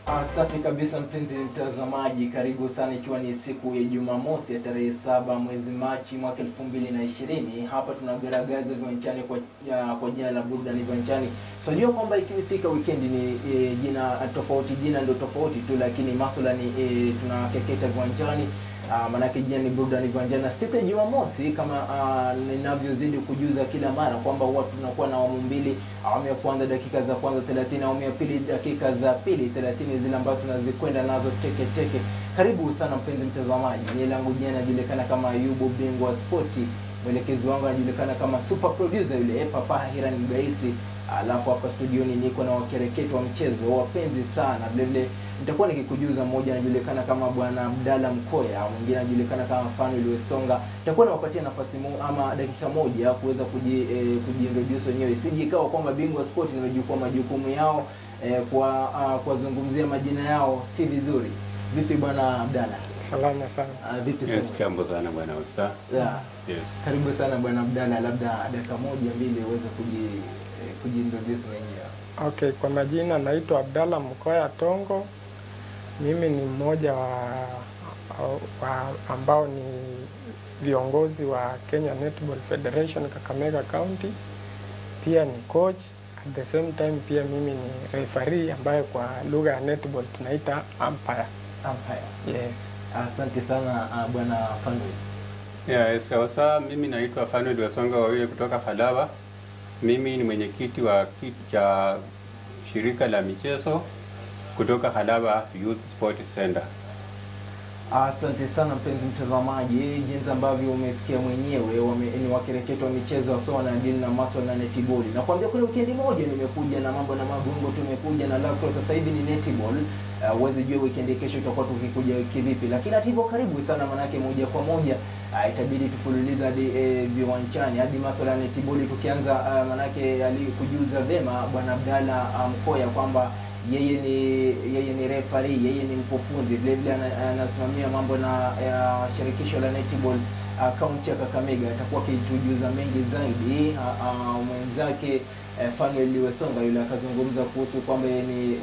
Safi kabisa mpenzi mtazamaji, karibu sana ikiwa ni siku ya Jumamosi ya tarehe 7 mwezi Machi mwaka 2020. Hapa tunagaragaza viwanjani kwa jina la burudani viwanjani. So jua kwamba ikifika weekend ni jina tofauti, jina ndio tofauti tu, lakini masuala ni tunakeketa viwanjani. Manake jina ni burudani viwanjani. Na siku ya Jumamosi kama ninavyozidi kujuza kila mara kwamba huwa tunakuwa na awamu mbili. Awamu ya kwanza dakika za kwanza 30, awamu ya pili dakika za pili 30, zile ambazo tunazikwenda nazo teke. Karibu sana mpenzi mtazamaji. Jina langu jina linajulikana kama Ayubu Bingwa Sporti. Mwelekezi wangu anajulikana kama super producer yule Papa Hiran Gaisi. Alafu hapa studioni niko na wakereketo wa mchezo wapenzi sana. Vile nitakuwa nikikujuza, mmoja anajulikana kama Bwana Abdalla Mkoya, mwingine anajulikana kama Fanuel Wesonga. Nitakuwa nawapatia nafasi ama dakika moja kuweza kujiintroduce wenyewe. Isije ikawa kwamba Bingwa Sport nimejukua majukumu yao kwa zungumzia majina yao si vizuri. Vipi Bwana Abdalla? Salama sana. Vipi sana? Yes, jambo sana Bwana Usa. Yeah. Yes. Karibu sana Bwana Abdalla, labda dakika moja mbili uweze kujiintroduce wenyewe. Okay, kwa majina naitwa Abdalla Mkoya Tongo. Mimi ni mmoja wa ambao ni viongozi wa Kenya Netball Federation Kakamega County. Pia ni coach, at the same time pia mimi ni referee ambaye kwa lugha ya netball tunaita umpire. Yes. Asante sana Bwana Fanuel. Yes, sasa mimi naitwa Fanuel Wesonga wewe kutoka Halaba. Mimi ni mwenyekiti wa kiti cha shirika la michezo kutoka Halaba Youth Sport Center. Asante sana mpenzi mtazamaji, jinsi ambavyo umesikia mwenyewe ni wakereketo wa michezo wasoa na dini na masuala na netball. Na kuambia kuna weekend moja nimekuja na mambo na magungo, tumekuja na lacrosse, sasa hivi ni netball. Uweze jua weekend kesho tutakuwa tukikuja kivipi. Lakini hata hivyo karibu sana, manake moja kwa moja itabidi tufululiza hadi viwanjani hadi masuala ya netball, tukianza manake alikujuza vema Bwana Abdalla Mkoya kwamba yeye ni referee, yeye ni mkufunzi, vile vile anasimamia mambo na shirikisho la netball kaunti ya Kakamega. Atakuwa akitujuza mengi zaidi. Mwenzake Fanuel Wesonga yule akazungumza kuhusu kwamba yeye ni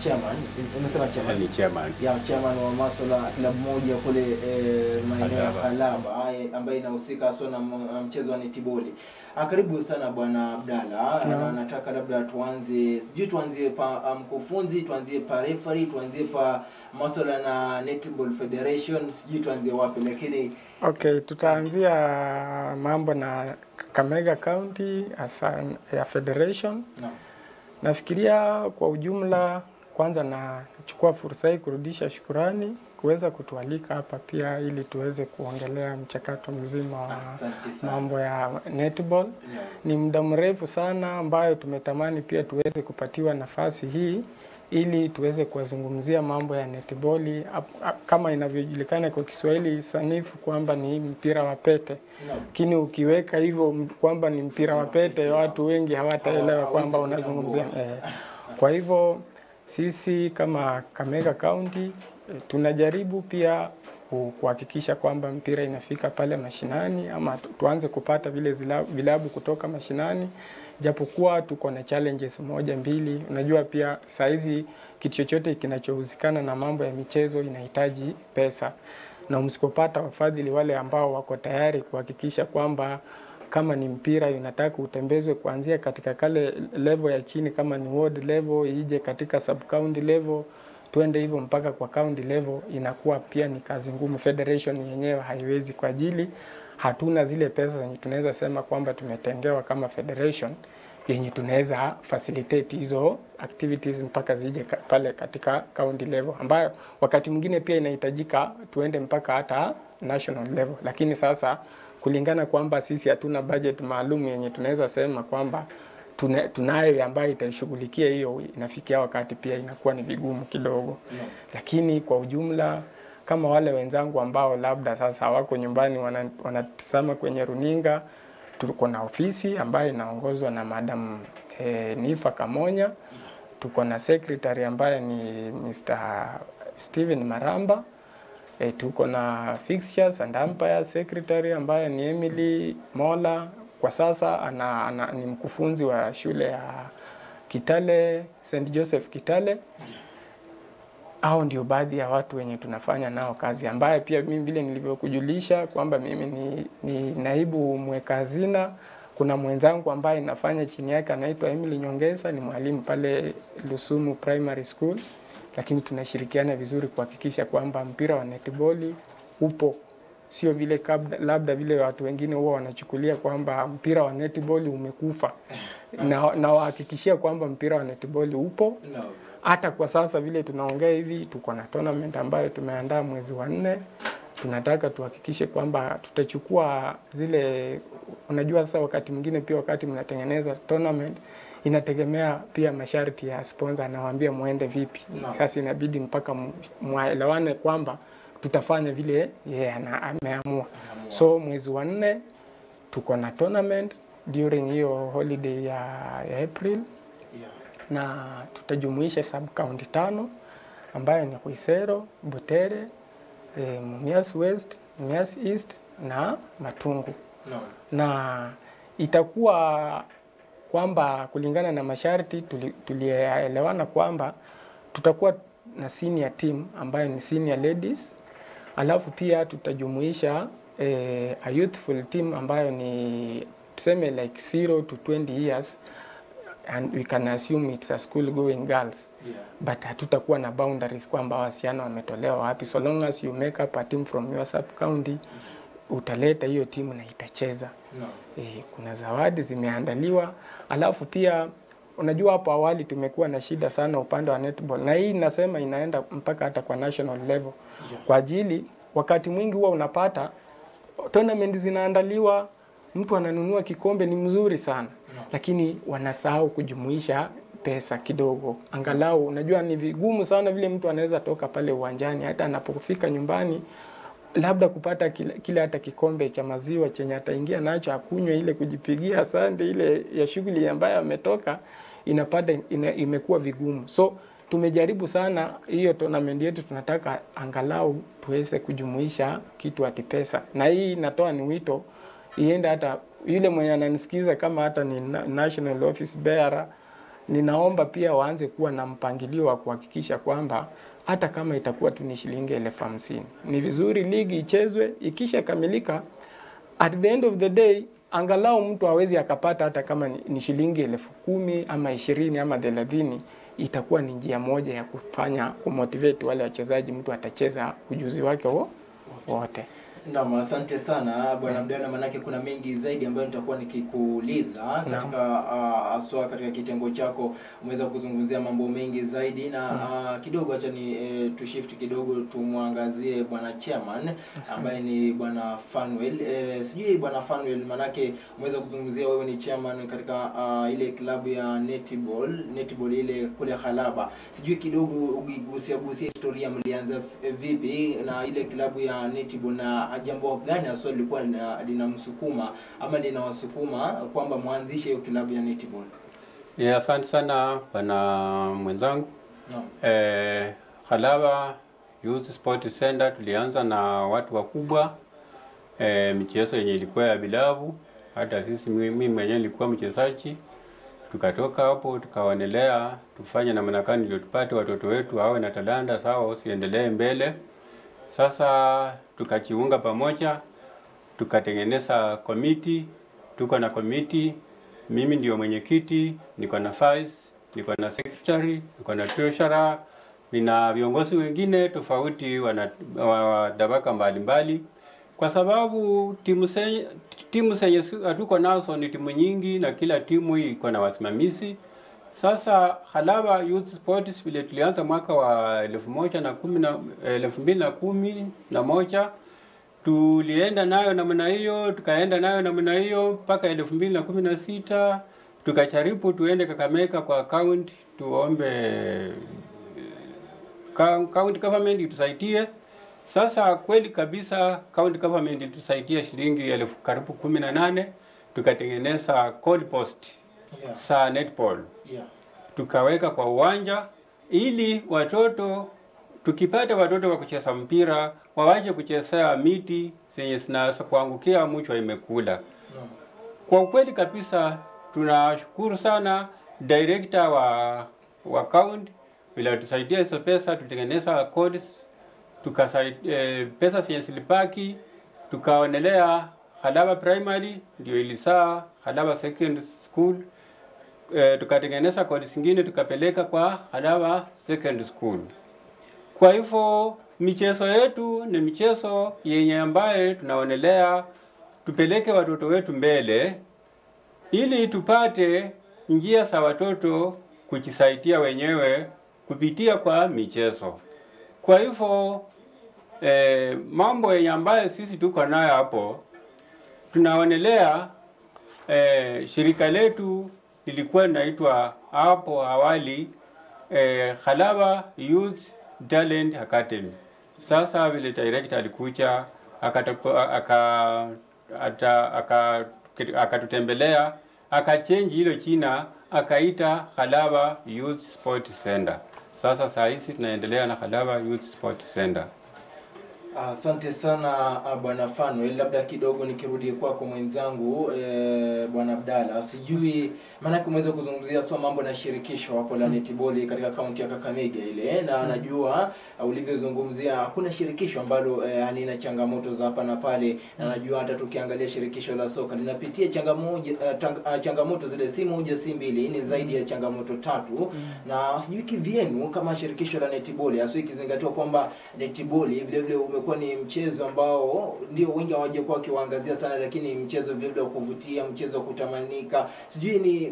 chairman, unasema chairman? Ni chairman. Chairman wa masuala klabu moja kule maeneo ya Halaba ambaye inahusika sana na mchezo wa netball. Karibu sana Bwana Abdalla. Nataka labda tuanzie pa mkufunzi, tuanzie pa referee, tuanzie pa masuala na Netball Federation, sijui tuanzie wapi, lakini okay, tutaanzia mambo na Kakamega County ya Federation. Nafikiria kwa ujumla, kwanza nachukua fursa hii kurudisha shukrani kuweza kutualika hapa pia ili tuweze kuongelea mchakato mzima wa mambo ya netball. Ni muda mrefu sana ambayo tumetamani pia tuweze kupatiwa nafasi hii ili tuweze kuwazungumzia mambo ya netball kama inavyojulikana kwa Kiswahili sanifu kwamba ni mpira wa pete. Lakini ukiweka hivyo kwamba ni mpira wa pete, watu wengi hawataelewa kwamba unazungumzia. Kwa hivyo sisi kama Kakamega County tunajaribu pia kuhakikisha kwamba mpira inafika pale mashinani, ama tuanze kupata vile vilabu kutoka mashinani, japokuwa tuko na challenges moja mbili. Unajua pia saizi kitu chochote kinachohusikana na mambo ya michezo inahitaji pesa, na msipopata wafadhili wale ambao wako tayari kuhakikisha kwamba kama ni mpira inataka utembezwe kuanzia katika kale level ya chini, kama ni ward level ije katika sub county level, tuende hivyo mpaka kwa county level, inakuwa pia ni kazi ngumu. Federation yenyewe haiwezi, kwa ajili hatuna zile pesa zenye tunaweza sema kwamba tumetengewa kama federation yenye tunaweza facilitate hizo activities mpaka zije pale katika county level, ambayo wakati mwingine pia inahitajika tuende mpaka hata national level. Lakini sasa kulingana kwamba sisi hatuna budget maalum yenye tunaweza sema kwamba tunayo ambayo itashughulikia hiyo, inafikia wakati pia inakuwa ni vigumu kidogo. Lakini kwa ujumla, kama wale wenzangu ambao labda sasa wako nyumbani wanatazama kwenye runinga, tuko na ofisi ambayo inaongozwa na Madam Nifa Kamonya. Tuko na secretary ambaye ni Mr. Steven Maramba. Tuko na fixtures and umpire secretary ambaye ni Emily Mola. Kwa sasa ni mkufunzi wa shule Kitale, St. Joseph Kitale. Hao ndio baadhi ya watu wenye tunafanya nao kazi, ambaye pia mimi vile nilivyokujulisha kwamba mimi ni naibu mweka hazina. Kuna mwenzangu ambaye nafanya chini yake anaitwa Emily Nyongesa, ni mwalimu pale Lusumu Primary School, lakini tunashirikiana vizuri kuhakikisha kwamba mpira wa netball upo. Sio vile labda vile watu wengine huwa wanachukulia kwamba mpira wa netball umekufa. Na wahakikishia kwamba mpira wa netball upo. Hata kwa sasa vile tunaongea hivi, tuko na tournament ambayo tumeandaa mwezi wa 4. Tunataka tuhakikishe kwamba tutachukua zile, unajua sasa wakati mwingine pia wakati mnatengeneza tournament inategemea pia masharti ya sponsor, anawaambia muende vipi. Sasa inabidi mpaka muelewane kwamba tutafanya vile yeye ameamua. So mwezi wa 4 tuko na tournament during hiyo holiday ya April. Na tutajumuisha sub county 5 ambayo ni Khwisero, Butere, Mumias West, Mumias East na Matungu. Na itakuwa kwamba kulingana na masharti tulielewana kwamba tutakuwa na senior team ambayo ni senior ladies, alafu pia tutajumuisha a youthful team ambayo ni tuseme like 0 to 20 years, and we can assume it's a school going girls. But hatutakuwa na boundaries kwamba wasichana wametolewa wapi. So long as you make up a team from your sub county, utaleta hiyo timu na itacheza. Kuna zawadi zimeandaliwa. Alafu pia unajua hapo awali tumekuwa na shida sana upande wa netball, na hii nasema inaenda mpaka hata kwa national level. Kwa ajili wakati mwingi huwa unapata tournament zinaandaliwa, mtu ananunua kikombe ni mzuri sana, lakini wanasahau kujumuisha pesa kidogo. Angalau unajua ni vigumu sana vile mtu anaweza toka pale uwanjani hata anapofika nyumbani labda kupata kile hata kikombe cha maziwa chenye ataingia nacho akunywe ile kujipigia asante ile ya shughuli ambayo ametoka, imekuwa vigumu. So tumejaribu sana hiyo tournament yetu, tunataka angalau tuweze kujumuisha kitu ati pesa. Na hii natoa ni wito iende hata yule mwenye ananisikiza, kama hata ni national office bearer, ninaomba pia waanze kuwa na mpangilio wa kuhakikisha kwamba hata kama itakuwa tu ni shilingi 50,000 ni vizuri ligi ichezwe, ikisha kamilika at the end of the day angalau mtu hawezi akapata hata kama ni shilingi 10,000 ama 20 ama 30, itakuwa ni njia moja ya kufanya kumotivate wale wachezaji, mtu atacheza ujuzi wake wote. Naam, asante sana Bwana Abdalla, manake kuna mengi zaidi ambayo nitakuwa nikikuuliza katika aswa katika kitengo chako. Umeweza kuzungumzia mambo mengi zaidi na kidogo acha ni tushift kidogo tumwangazie Bwana Chairman ambaye ni Bwana Fanuel. Sijui Bwana Fanuel, manake umeweza kuzungumzia wewe ni chairman katika ile klabu ya netball ile kule Khalaba. Sijui kidogo ugigusia historia, mlianza vipi na ile klabu ya netball na jambo gani hasa lilikuwa linamsukuma ama linawasukuma kwamba mwanzishe hiyo klabu ya netball? Asante sana bwana mwenzangu. Khalaba Youth Sport Center tulianza na watu wakubwa, michezo yenye ilikuwa ya bilavu. Hata sisi mimi mwenyewe nilikuwa mchezaji. Tukatoka hapo tukaendelea tufanye namna gani ndio tupate watoto wetu awe na talanta sawa, usiendelee mbele. Sasa tukajiunga pamoja, tukatengeneza komiti. Tuko na komiti, mimi ndio mwenyekiti, niko na vice, niko na secretary, niko na treasurer, nina viongozi wengine tofauti wa tabaka mbalimbali, kwa sababu timu zenye hatuko nazo ni timu nyingi na kila timu iko na wasimamizi. Sasa Khalaba Youth Sports vile tulianza mwaka wa 2011 tulienda nayo namna hiyo, tukaenda nayo namna hiyo mpaka 2016 tukajaribu tuende Kakamega kwa county tuombe county government itusaidie. Sasa kweli kabisa county government itusaidie shilingi karibu 18 tukatengeneza goal post sa netball. Tukaweka kwa uwanja ili watoto, tukipata watoto wa kucheza mpira wawaje kuchezea miti zenye zinaweza kuangukia mchwa imekula. Kwa kweli kabisa tunashukuru sana director wa county bila tusaidia hizo pesa, tutengeneza codes, pesa zilipaki, tukaonelea Khalaba Primary ndio ilisaa Khalaba Secondary School. Tukatengeneza codes zingine tukapeleka kwa Khalaba Secondary School. Kwa hivyo michezo yetu ni michezo yenye ambaye tunaonelea tupeleke watoto wetu mbele ili tupate njia za watoto kujisaidia wenyewe kupitia kwa michezo. Kwa hivyo mambo yenye ambaye sisi tuko nayo hapo, tunaonelea shirika letu lilikuwa linaitwa hapo awali Khalaba Youth Talent Academy. Sasa vile director alikuja akatutembelea akachange hilo jina akaita Khalaba Youth Sport Center. Sasa saa hizi tunaendelea na Khalaba Youth Sport Center. Asante sana Bwana Fanuel, labda kidogo nikirudi kwako mwenzangu Bwana Abdalla, sijui maana kumeweza kuzungumzia mambo na shirikisho hapo la netball katika kaunti ya Kakamega ile, na najua ulivyozungumzia hakuna shirikisho ambalo halina changamoto za hapa na pale, na najua hata tukiangalia shirikisho la soka linapitia changamoto zile si moja si mbili, ni zaidi ya changamoto 3 na sijui kivyenu kama shirikisho la netball, hasa ikizingatiwa kwamba netball vile vile umekuwa ni mchezo ambao ndio wengi hawajakuwa kiwaangazia sana, lakini mchezo vile vile kuvutia, mchezo kutamanika. Sijui ni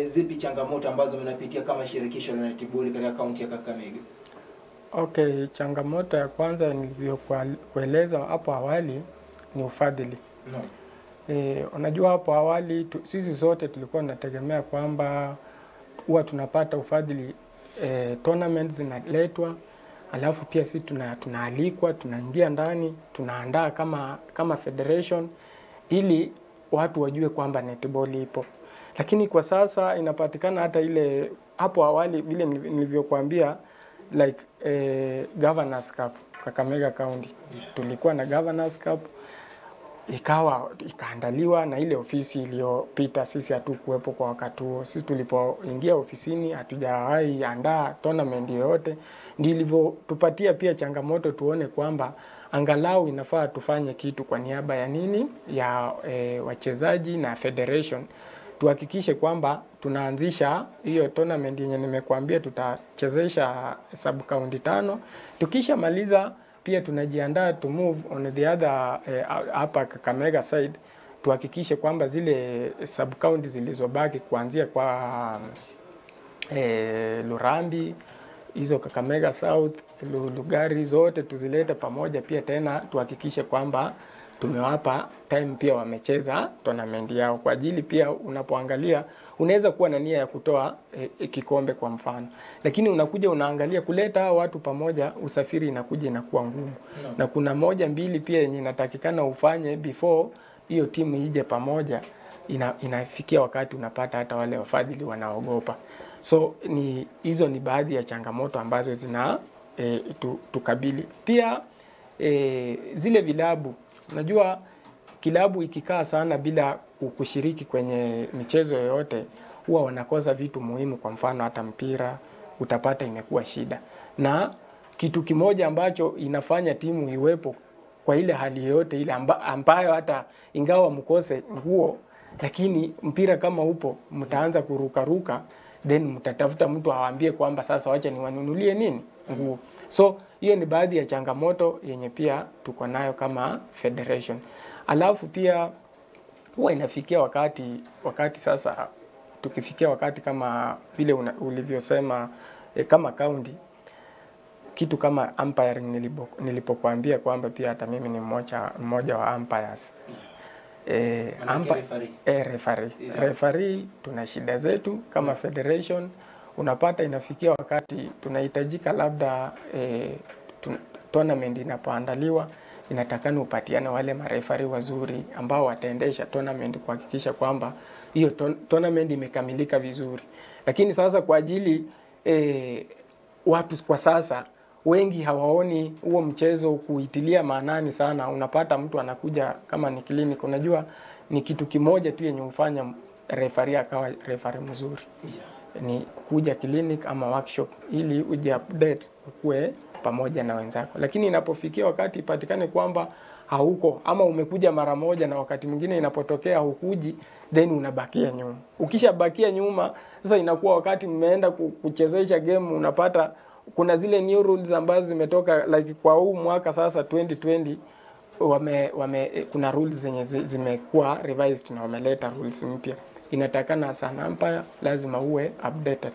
zipi changamoto ambazo mnapitia kama shirikisho la netball katika kaunti ya Kakamega? Okay, changamoto ya kwanza nilivyokueleza hapo awali ni ufadhili. Unajua hapo awali sisi zote tulikuwa tunategemea kwamba huwa tunapata ufadhili, tournaments zinaletwa, alafu pia sisi tunaalikwa, tunaingia ndani, tunaandaa kama federation ili watu wajue kwamba netball ipo. Lakini kwa sasa inapatikana hata ile hapo awali vile nilivyokuambia like Governors Cup Kakamega County. Tulikuwa na Governors Cup, ikaandaliwa na ile ofisi iliyopita, sisi hatukuwepo kwa wakati huo. Sisi tulipoingia ofisini hatujawahi andaa tournament yoyote. Ndivyo tupatia pia changamoto tuone kwamba angalau inafaa tufanye kitu kwa niaba ya nini ya wachezaji na federation, tuhakikishe kwamba tunaanzisha hiyo tournament yenye nimekuambia tutachezesha sub county 5. Tukisha maliza pia tunajiandaa to move on the other hapa Kakamega side, tuhakikishe kwamba zile sub county zilizobaki kuanzia kwa Lurambi, hizo Kakamega South, Lugari zote tuzilete pamoja pia, tena tuhakikishe kwamba tumewapa time pia wamecheza tournament yao, kwa ajili pia unapoangalia unaweza kuwa na nia ya kutoa kikombe kwa mfano, lakini unakuja unaangalia kuleta watu pamoja, usafiri inakuwa ngumu. Na kuna moja mbili pia yenye inatakikana ufanye before hiyo timu ije pamoja, inafikia wakati unapata hata wale wafadhili wanaogopa. So hizo ni baadhi ya changamoto ambazo zina tukabili. Pia zile vilabu, unajua kilabu ikikaa sana bila kushiriki kwenye michezo yoyote huwa wanakosa vitu muhimu. Kwa mfano hata mpira utapata imekuwa shida, na kitu kimoja ambacho inafanya timu iwepo kwa ile hali yote ile ambayo hata ingawa mkose nguo, lakini mpira kama upo mtaanza kurukaruka, then mtatafuta mtu awaambie kwamba sasa wacha niwanunulie nini nguo. So hiyo ni baadhi ya changamoto yenye pia tuko nayo kama federation. Alafu pia huwa inafikia wakati sasa, tukifikia wakati kama vile ulivyosema kama county, kitu kama umpiring nilipokuambia kwamba pia hata mimi ni mmoja wa umpires. Referee tuna shida zetu kama federation. Unapata inafikia wakati tunahitajika labda tournament inapoandaliwa inatakana upatiane wale marefari wazuri ambao wataendesha tournament kuhakikisha kwamba hiyo tournament imekamilika vizuri. Lakini sasa kwa ajili watu kwa sasa wengi hawaoni huo mchezo kuitilia maanani sana. Unapata mtu anakuja kama ni clinic, unajua ni kitu kimoja tu yenye ufanya referee akawa referee mzuri. Ni kuja clinic ama workshop ili uje update ukue pamoja na wenzako. Lakini inapofikia wakati ipatikane kwamba hauko ama umekuja mara moja na wakati mwingine inapotokea hukuji, then unabakia nyuma. Ukishabakia nyuma, sasa inakuwa wakati mmeenda kuchezesha game unapata kuna zile new rules ambazo zimetoka like kwa huu mwaka sasa 2020 kuna rules zenye zimekuwa revised na wameleta rules mpya. Inatakana sana umpire lazima uwe updated.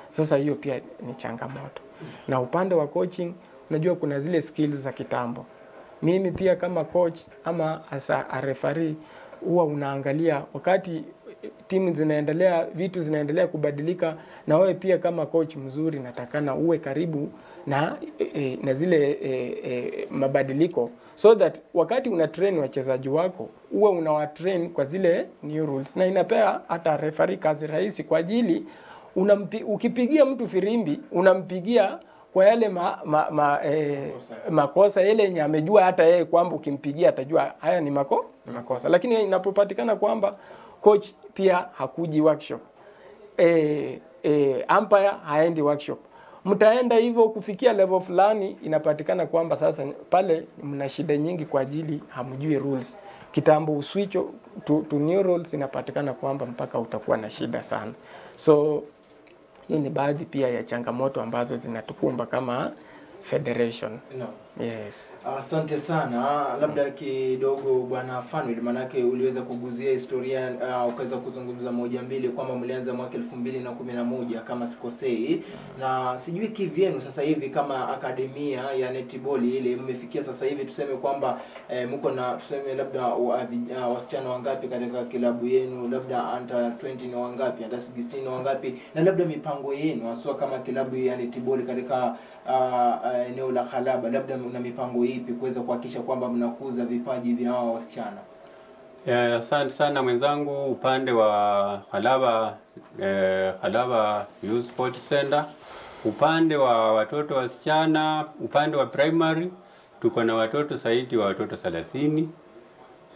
Sasa hiyo pia ni changamoto. Na upande wa coaching unajua kuna zile skills za kitambo. Mimi pia kama coach ama as a referee huwa unaangalia wakati timu zinaendelea, vitu zinaendelea kubadilika, na wewe pia kama coach mzuri natakana uwe karibu na zile mabadiliko, so that wakati una train wachezaji wako uwe unawatrain kwa zile new rules, na inapea hata referee kazi rahisi kwa ajili ukipigia mtu firimbi unampigia kwa yale makosa yale yenye amejua hata yeye kwamba ukimpigia atajua haya ni makosa. Lakini inapopatikana kwamba coach pia hakuji workshop, umpire haendi workshop, mtaenda hivyo kufikia level fulani, inapatikana kwamba sasa pale mna shida nyingi kwa ajili hamjui rules. Kitambo uswitch to new rules, inapatikana kwamba mpaka utakuwa na shida sana. So hii ni baadhi pia ya changamoto ambazo zinatukumba kama federation. No. Yes. Asante sana. Labda kidogo Bwana Fanuel, manake uliweza kuguzia historia, ukaweza kuzungumza moja mbili kwamba mlianza mwaka 2011 kama sikosei. Na sijui kivyenu sasa hivi kama akademia ya netball ile mmefikia sasa hivi, tuseme kwamba mko na tuseme labda wasichana wangapi katika klabu yenu, labda under 20 na wangapi, under 16 na wangapi, na labda mipango yenu haswa kama klabu ya netball katika eneo la Khalaba, labda una mipango ipi kuweza kuhakikisha kwamba mnakuza vipaji vya hao wasichana? Asante sana mwenzangu. Upande wa Khalaba Youth Sport Center, upande wa watoto wasichana, upande wa primary tuko na watoto zaidi wa watoto 30.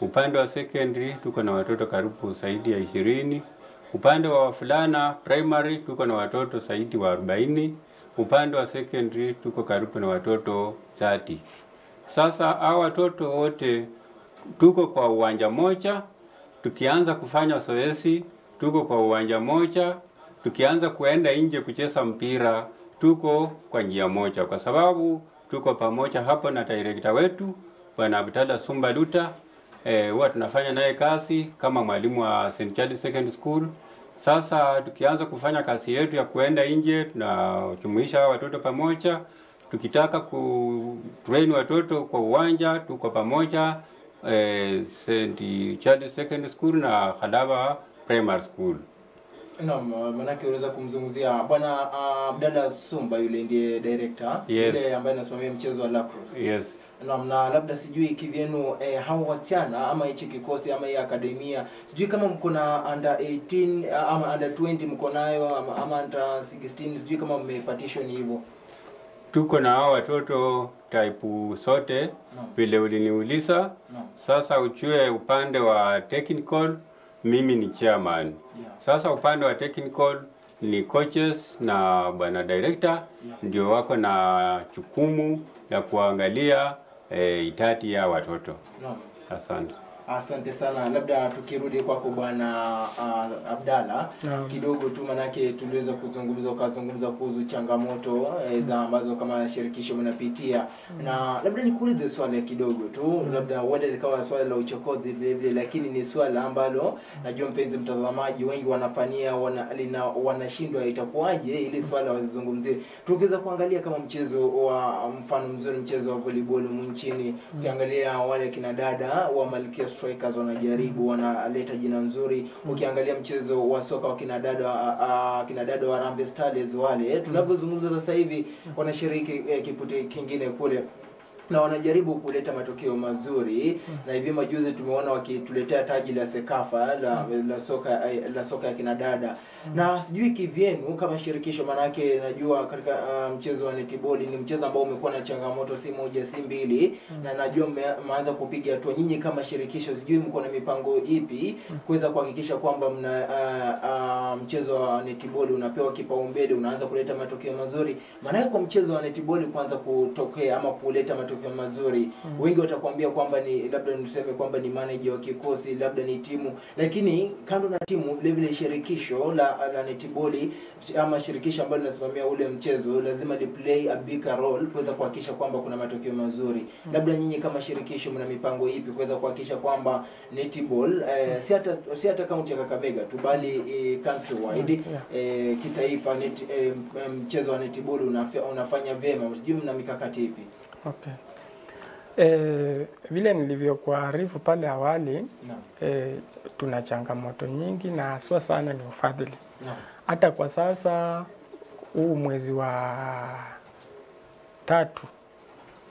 Upande wa secondary tuko na watoto karibu zaidi ya 20. Upande wa wavulana primary tuko na watoto zaidi wa 40. Upande wa secondary tuko karibu na watoto 30. Sasa hao watoto wote tuko kwa uwanja moja, tukianza kufanya zoezi tuko kwa uwanja moja, tukianza kuenda nje kucheza mpira tuko kwa njia moja, kwa sababu tuko pamoja hapo na director wetu Bwana Abdalla Sumbaluta. Huwa tunafanya naye kazi kama mwalimu wa St. Charles Secondary School. Sasa tukianza kufanya kazi yetu ya kuenda nje na jumuisha watoto pamoja, tukitaka train watoto kwa uwanja tuko pamoja, St. Charles Secondary School na Khalaba Primary School. Naam, manake unaweza kumzunguzia Bwana Abdalla Sumba, yule ndiye director, yes, yule ambaye anasimamia mchezo wa lacrosse. Yes. Naam, na labda sijui kivyenu hao wasichana ama hichi kikosi ama hii akademia, sijui kama mko na under 18 ama under 20 mko nayo ama under 16, sijui kama mmepatishwa ni hivyo. Tuko na hao watoto type sote vile uliniuliza. No. Sasa uchue upande wa technical mimi ni chairman. Yeah. Sasa upande wa technical ni coaches na bwana director, yeah, ndio wako na jukumu ya kuangalia idadi ya watoto. No. Asante. Asante sana. Labda tukirudi kwako Bwana Abdalla, kidogo tu, manake tuliweza kuzungumza kuhusu changamoto za ambazo kama shirikisho mnapitia, na labda nikuulize swali kidogo tu, labda wale likawa swali la uchokozi vile vile, lakini ni swali ambalo najua mpenzi mtazamaji wengi wanapania wanashindwa itakuwaje ili swali wazizungumzie. Tukiweza kuangalia kama mchezo wa mfano mzuri, mchezo wa volleyball nchini, ukiangalia wale kina dada wa Malkia Strikers wanajaribu, wanaleta jina nzuri. Ukiangalia mchezo wa soka wa kina dada wa Harambee Stars wale tunavyozungumza sasa hivi wanashiriki kipute kingine kule na wanajaribu kuleta matokeo mazuri na hivi majuzi tumeona wakituletea taji la Sekafa la soka ya kinadada. Na sijui kivyenu kama shirikisho, manake najua katika mchezo wa netball ni mchezo ambao umekuwa na changamoto si moja si mbili, na najua mmeanza kupiga hatua. Nyinyi kama shirikisho, sijui mko na mipango ipi kuweza kuhakikisha kwamba mchezo wa netball unapewa kipaumbele, unaanza kuleta matokeo mazuri? Maana kwa mchezo wa netball kuanza kutokea ama kuleta matokeo mazuri, wengi watakwambia kwamba ni labda niseme kwamba ni manager wa kikosi, labda ni timu, lakini kando na timu vile vile shirikisho la netball ama shirikisho ambalo linasimamia ule mchezo lazima li play a big role kuweza kuhakikisha kwamba kuna matokeo mazuri. Labda nyinyi kama shirikisho mna mipango ipi kuweza kuhakikisha kwamba netball si hata kaunti ya Kakamega tu bali countrywide kitaifa mchezo wa netball unafanya vyema? Sijui mna mikakati ipi? Okay. Vile nilivyokuarifu pale awali, tuna changamoto nyingi na haswa sana ni ufadhili. Hata kwa sasa huu mwezi wa 3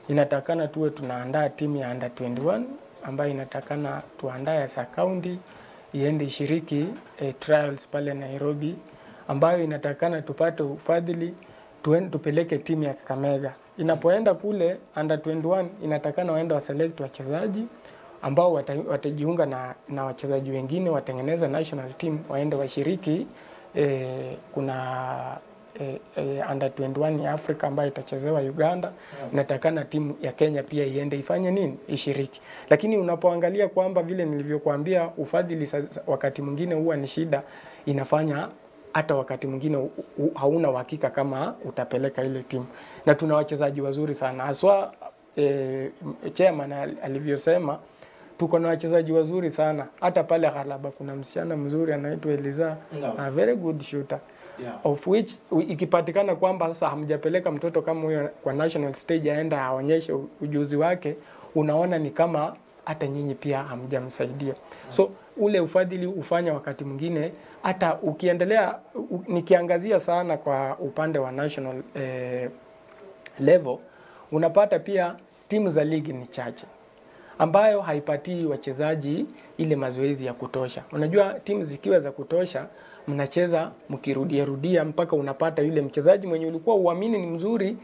inatakana tuwe tunaandaa timu ya under 21 ambayo inatakana tuandae as a county iende shiriki trials pale Nairobi, ambayo inatakana tupate ufadhili tupeleke timu ya Kakamega. Inapoenda kule under 21 inatakana waende waselect wachezaji ambao watajiunga na wachezaji wengine, watengeneza national team waende washiriki. Kuna under 21 ya Afrika ambayo itachezewa Uganda. Inatakana timu ya Kenya pia iende ifanye nini, ishiriki. Lakini unapoangalia kwamba vile nilivyokuambia ufadhili wakati mwingine huwa ni shida, inafanya hata wakati mwingine hauna uhakika kama utapeleka ile timu. Na tuna wachezaji wazuri sana. Haswa chairman alivyosema, tuko na wachezaji wazuri sana. Hata pale Ghalaba kuna msichana mzuri anaitwa Eliza, a very good shooter. Of which ikipatikana kwamba sasa hamjapeleka mtoto kama huyo kwa national stage aenda aonyeshe ujuzi wake, unaona ni kama hata nyinyi pia hamjamsaidia. So ule ufadhili ufanya wakati mwingine hata ukiendelea, nikiangazia sana kwa upande wa national level, unapata pia timu za ligi ni chache ambayo haipatii wachezaji ile mazoezi ya kutosha. Unajua timu zikiwa za kutosha, mnacheza mkirudia mpaka unapata yule mchezaji mwenye ulikuwa uamini ni mzuri.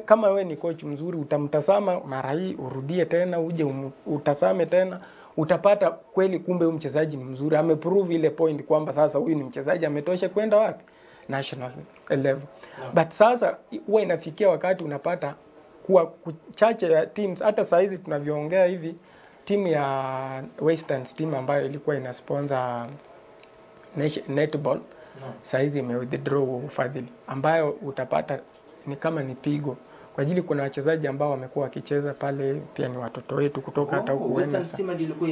Kama we ni coach mzuri, utamtazama mara hii, urudie tena, uje utasame tena, utapata kweli kumbe huyu mchezaji ni mzuri, ameprove ile point kwamba sasa huyu ni mchezaji ametosha kwenda wapi, national level. But sasa huwa inafikia wakati unapata kuwa kuchache ya teams. Hata saa hizi tunavyoongea hivi, timu ya Western team ambayo ilikuwa ina sponsor netball saa hizi ime-withdraw ufadhili, ambayo utapata ni kama ni pigo kwa ajili kuna wachezaji ambao wamekuwa wakicheza pale pia ni watoto wetu kutoka hata huko Western ilikuwa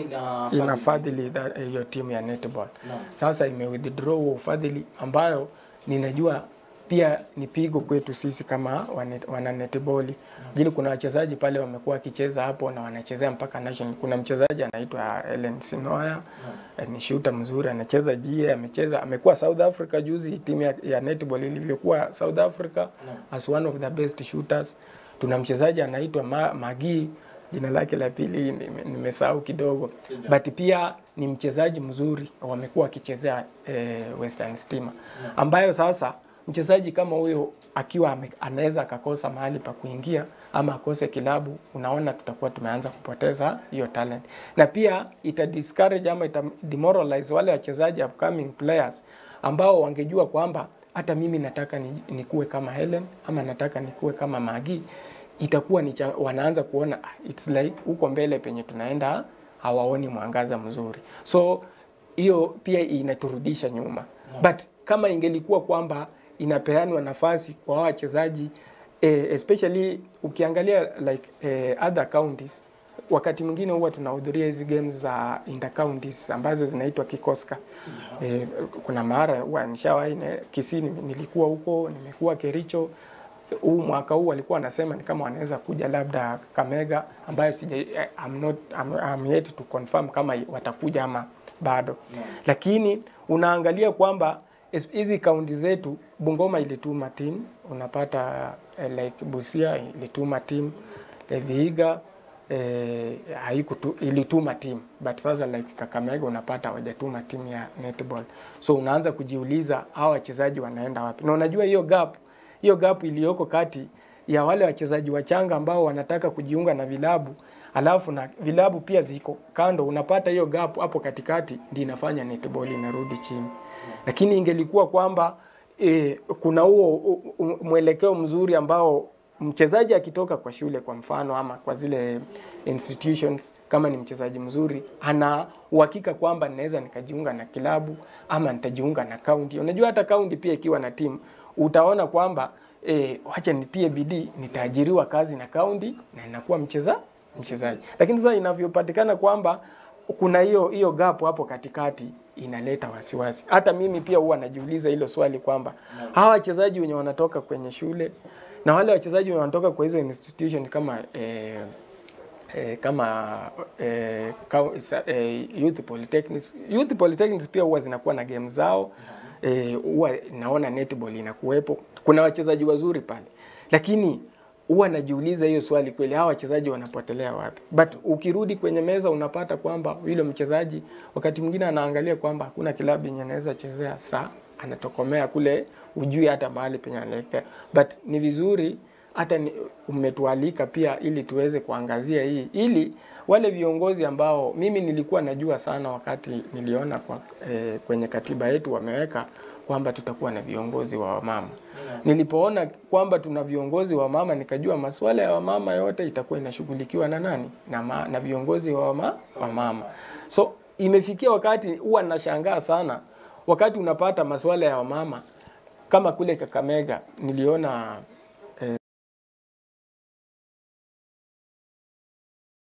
inafadhili hiyo timu ya netball. Sasa ime-withdraw ufadhili, ambayo ninajua pia ni pigo kwetu sisi kama wana netball. Jili kuna wachezaji pale wamekuwa wakicheza hapo na wanachezea mpaka national. Kuna mchezaji anaitwa Ellen Sinoya, ni shooter mzuri, anacheza GA, amekuwa South Africa juzi, timu ya netball ilivyokuwa South Africa as one of the best shooters. Tuna mchezaji anaitwa Magi, jina lake la pili nimesahau kidogo, but pia ni mchezaji mzuri, wamekuwa wakichezea Western Stima, ambayo sasa mchezaji kama huyo akiwa anaweza akakosa mahali pa kuingia ama akose kilabu, unaona tutakuwa tumeanza kupoteza hiyo talent. Na pia ita discourage ama ita demoralize wale wachezaji upcoming players ambao wangejua kwamba hata mimi nataka nikuwe kama Helen ama nataka nikuwe kama Magi. Itakuwa wanaanza kuona it's like huko mbele penye tunaenda hawaoni mwangaza mzuri. So hiyo pia inaturudisha nyuma. But kama ingelikuwa kwamba inapeanwa nafasi kwa wachezaji especially ukiangalia like other counties, wakati mwingine huwa tunahudhuria hizi games za inter counties ambazo zinaitwa Kikoska. Kuna mara huwa nishawahi Kisii, nilikuwa huko, nimekuwa Kericho. Huu mwaka huu walikuwa wanasema ni kama wanaweza kuja labda Kakamega, ambayo I'm yet to confirm kama watakuja ama bado. Lakini unaangalia kwamba hizi kaunti zetu, Bungoma ilituma team, unapata like Busia ilituma team, Vihiga ilituma timu, but sasa like Kakamega unapata hawajatuma timu ya netball. So unaanza kujiuliza hao wachezaji wanaenda wapi. Na unajua hiyo gap iliyoko kati ya wale wachezaji wachanga ambao wanataka kujiunga na vilabu, alafu na vilabu pia ziko kando, unapata hiyo gap hapo katikati ndio inafanya netball inarudi chini. Lakini ingelikuwa kwamba kuna huo mwelekeo mzuri ambao mchezaji akitoka kwa shule kwa mfano ama kwa zile institutions, kama ni mchezaji mzuri ana uhakika kwamba naweza nikajiunga na kilabu ama nitajiunga na county. Unajua hata county pia ikiwa na timu utaona kwamba wacha nitie bidii, nitaajiriwa kazi na county na inakuwa mchezaji. Lakini sasa inavyopatikana kwamba kuna hiyo gap hapo katikati, inaleta wasiwasi. Hata mimi pia huwa najiuliza hilo swali kwamba hawa wachezaji wenye wanatoka kwenye shule na wale wachezaji wenye wanatoka kwa hizo institution kama youth polytechnics pia huwa zinakuwa na game zao. Huwa naona netball inakuwepo, kuna wachezaji wazuri pale, lakini huwa najiuliza hiyo swali, kweli hawa wachezaji wanapotelea wapi? But ukirudi kwenye meza unapata kwamba yule mchezaji wakati mwingine anaangalia kwamba hakuna kilabu yenye anaweza chezea, saa anatokomea kule, ujui hata mahali penye anaelekea. But ni vizuri hata umetualika pia ili tuweze kuangazia hii, ili wale viongozi ambao mimi nilikuwa najua sana wakati niliona kwenye katiba yetu wameweka kwamba tutakuwa na viongozi wa wamama. Nilipoona kwamba tuna viongozi wa mama, nikajua masuala ya wamama yote itakuwa inashughulikiwa na nani? Na viongozi wa mama. So imefikia wakati huwa nashangaa sana wakati unapata masuala ya wamama kama kule Kakamega. Niliona